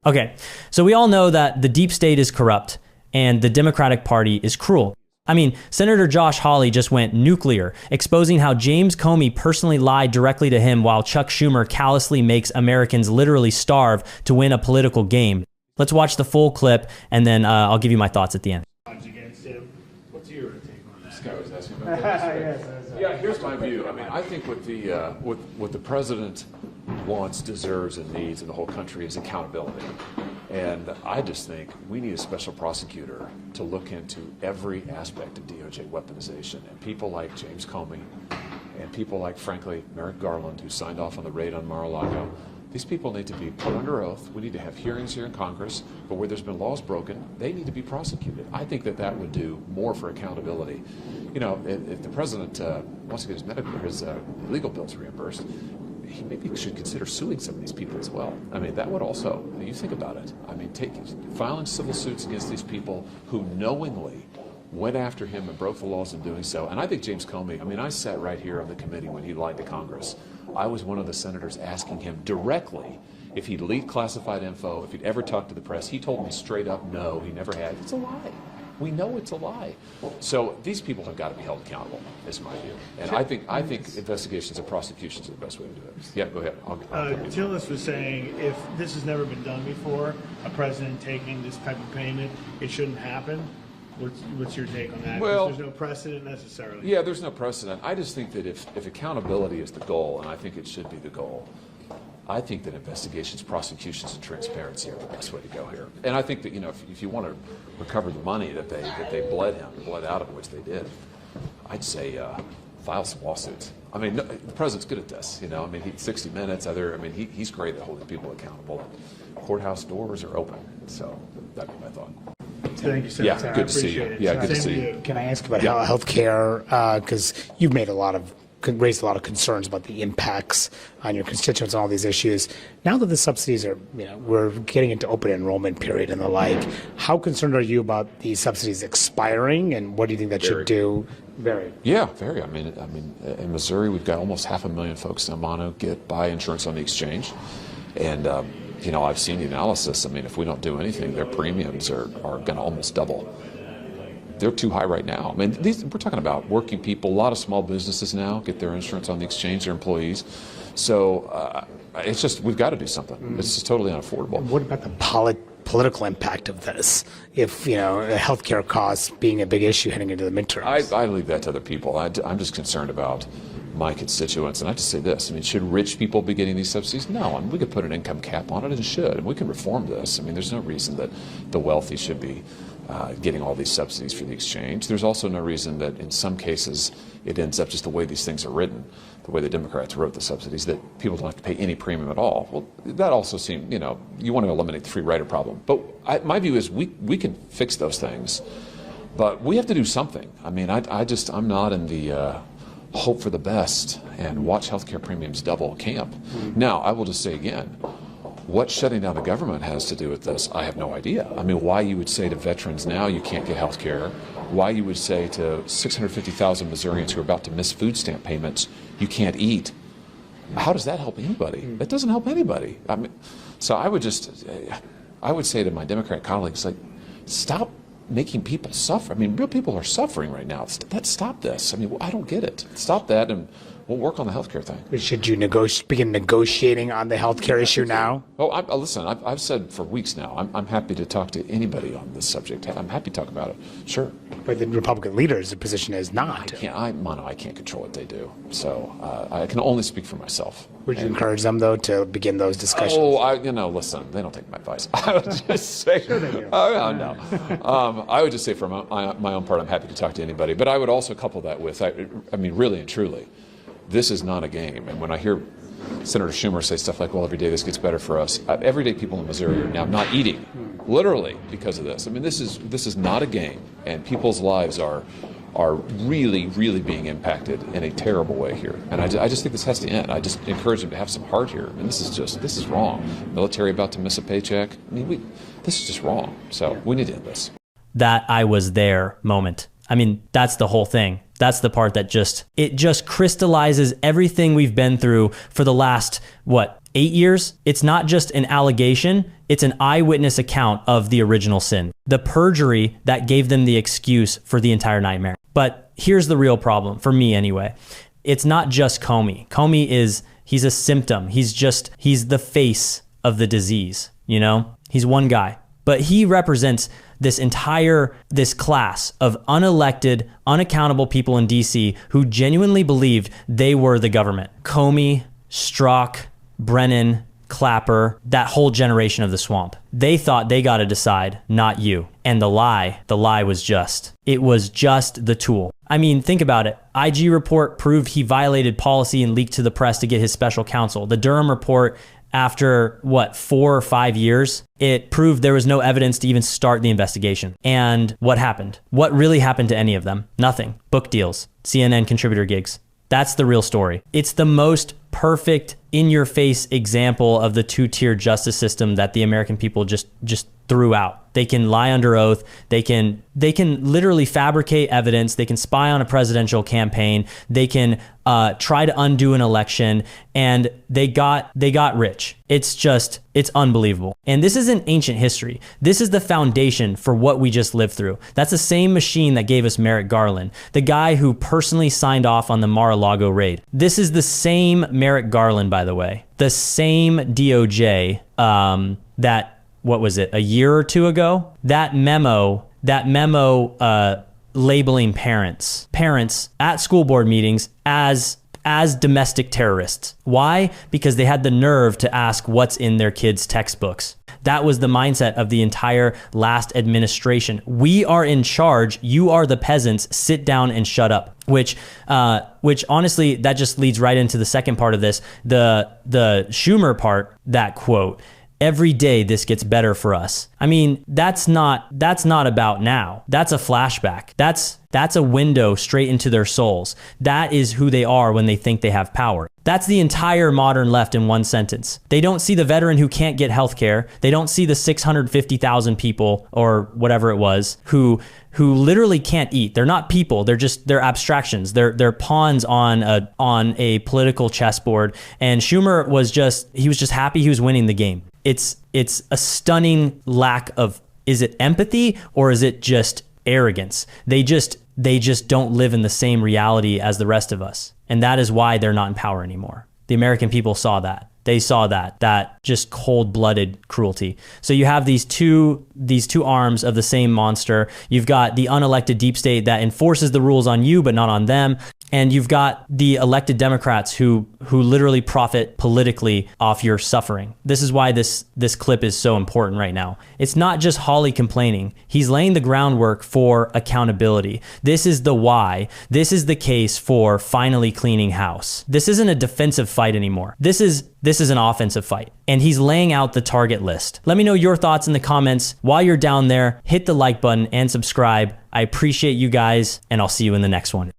Okay, so we all know that the deep state is corrupt and the Democratic Party is cruel. I mean, Senator Josh Hawley just went nuclear, exposing how James Comey personally lied directly to him while Chuck Schumer callously makes Americans literally starve to win a political game. Let's watch the full clip, and then I'll give you my thoughts at the end. Against him. What's your take on that? This guy was asking about that. Yeah, here's my view. I mean, I think what the president wants, deserves, and needs in the whole country is accountability. And I just think we need a special prosecutor to look into every aspect of DOJ weaponization. And people like James Comey and people like, frankly, Merrick Garland, who signed off on the raid on Mar-a-Lago, these people need to be put under oath. We need to have hearings here in Congress, but where there's been laws broken, they need to be prosecuted. I think that would do more for accountability. You know, if the president wants to get his medical or his legal bills reimbursed, he maybe should consider suing some of these people as well. I mean, that would also, you think about it. I mean, filing civil suits against these people who knowingly went after him and broke the laws in doing so. And I think James Comey, I mean, I sat right here on the committee when he lied to Congress. I was one of the senators asking him directly if he'd leaked classified info, if he'd ever talked to the press. He told me straight up, no, he never had. It's a lie. We know it's a lie. So these people have got to be held accountable, is my view. And I think investigations and prosecutions are the best way to do it. Yeah, go ahead. Tillis was saying if this has never been done before, a president taking this type of payment, it shouldn't happen. What's your take on that? Well, there's no precedent necessarily. Yeah, there's no precedent. I just think that if accountability is the goal, and I think it should be the goal, I think that investigations, prosecutions, and transparency are the best way to go here. And I think that, you know, if you want to recover the money that they bled out of him, which they did, I'd say file some lawsuits. I mean, the president's good at this. You know, I mean, 60 Minutes. He's great at holding people accountable. Courthouse doors are open. So that'd be my thought. Thank you, Senator. Yeah, good to see you. Yeah, good to see you. Can I ask about health care? Because you've made raised a lot of concerns about the impacts on your constituents and all these issues. Now that the subsidies are, we're getting into open enrollment period and the like, how concerned are you about these subsidies expiring, and what do you think that should do? Very. Yeah, very. I mean, in Missouri, we've got almost 500,000 folks in mono buy insurance on the exchange, and I've seen the analysis. I mean, if we don't do anything, their premiums are going to almost double. They're too high right now. I mean, we're talking about working people. A lot of small businesses now get their insurance on the exchange, their employees. So it's just, we've got to do something. It's just totally unaffordable. What about the political impact of this? If, healthcare costs being a big issue heading into the midterms. I leave that to other people. I'm just concerned about my constituents. And I just say this, I mean, should rich people be getting these subsidies? No, I mean, we could put an income cap on it and should. And we can reform this. I mean, there's no reason that the wealthy should be getting all these subsidies for the exchange. There's also no reason that in some cases it ends up just the way these things are written, the way the Democrats wrote the subsidies, that people don't have to pay any premium at all. Well, that also seems, you want to eliminate the free rider problem. But my view is we can fix those things, but we have to do something. I mean, I'm not in the hope for the best and watch healthcare premiums double camp. Now, I will just say again, what shutting down the government has to do with this, I have no idea. I mean, why you would say to veterans now you can't get health care, why you would say to 650,000 Missourians who are about to miss food stamp payments, you can't eat. How does that help anybody? That doesn't help anybody. I mean, so I would say to my Democrat colleagues, like, stop making people suffer. I mean, real people are suffering right now. Stop this. I mean, I don't get it. Stop that, and we'll work on the healthcare thing. Should you begin negotiating on the healthcare issue now? Oh, listen, I've said for weeks now, I'm happy to talk to anybody on this subject. I'm happy to talk about it. Sure. But the Republican leaders, the position is not. I can't control what they do. So I can only speak for myself. Would you encourage them, though, to begin those discussions? Oh, listen, they don't take my advice. I would just say, sure they do. No. I would just say for my own part, I'm happy to talk to anybody. But I would also couple that with, I mean, really and truly, this is not a game. And when I hear Senator Schumer say stuff like, well, every day this gets better for us, everyday people in Missouri are now not eating, literally, because of this. I mean, this is not a game, and people's lives are really, really being impacted in a terrible way here. And I just think this has to end. I just encourage them to have some heart here. I mean, this is wrong. Military about to miss a paycheck. I mean, this is just wrong. So we need to end this. That I was there moment. I mean, that's the whole thing. That's the part that just crystallizes everything we've been through for the last, 8 years? It's not just an allegation. It's an eyewitness account of the original sin, the perjury that gave them the excuse for the entire nightmare. But here's the real problem, for me anyway. It's not just Comey. He's a symptom. He's the face of the disease, you know? He's one guy. But he represents this class of unelected, unaccountable people in DC who genuinely believed they were the government. Comey, Strzok, Brennan, Clapper, that whole generation of the swamp. They thought they got to decide, not you. And the lie was just the tool. I mean, think about it. IG report proved he violated policy and leaked to the press to get his special counsel. The Durham report, after 4 or 5 years, it proved there was no evidence to even start the investigation. And what happened? What really happened to any of them? Nothing. Book deals, CNN contributor gigs. That's the real story. It's the most perfect, in-your-face example of the two-tier justice system that the American people just threw out. They can lie under oath. They can literally fabricate evidence. They can spy on a presidential campaign. They can try to undo an election, and they got rich. It's unbelievable. And this isn't ancient history. This is the foundation for what we just lived through. That's the same machine that gave us Merrick Garland, the guy who personally signed off on the Mar-a-Lago raid. This is the same Merrick Garland, by the way, the same DOJ that, what was it, a year or two ago? That memo labeling parents at school board meetings as domestic terrorists. Why? Because they had the nerve to ask what's in their kids' textbooks. That was the mindset of the entire last administration. We are in charge. You are the peasants. Sit down and shut up. Which honestly, that just leads right into the second part of this. The Schumer part, that quote, "Every day this gets better for us." I mean, that's not about now. That's a flashback. That's a window straight into their souls. That is who they are when they think they have power. That's the entire modern left in one sentence. They don't see the veteran who can't get health care. They don't see the 650,000 people or whatever it was who literally can't eat. They're not people. They're abstractions. They're pawns on a political chessboard. And Schumer was just happy he was winning the game. It's a stunning lack of, is it empathy or is it just arrogance? They just don't live in the same reality as the rest of us. And that is why they're not in power anymore. The American people saw that. They saw that just cold-blooded cruelty. So you have these two arms of the same monster. You've got the unelected deep state that enforces the rules on you, but not on them. And you've got the elected Democrats who literally profit politically off your suffering. This is why this clip is so important right now. It's not just Hawley complaining. He's laying the groundwork for accountability. This is the why. This is the case for finally cleaning house. This isn't a defensive fight anymore. This is an offensive fight. And he's laying out the target list. Let me know your thoughts in the comments. While you're down there, hit the like button and subscribe. I appreciate you guys, and I'll see you in the next one.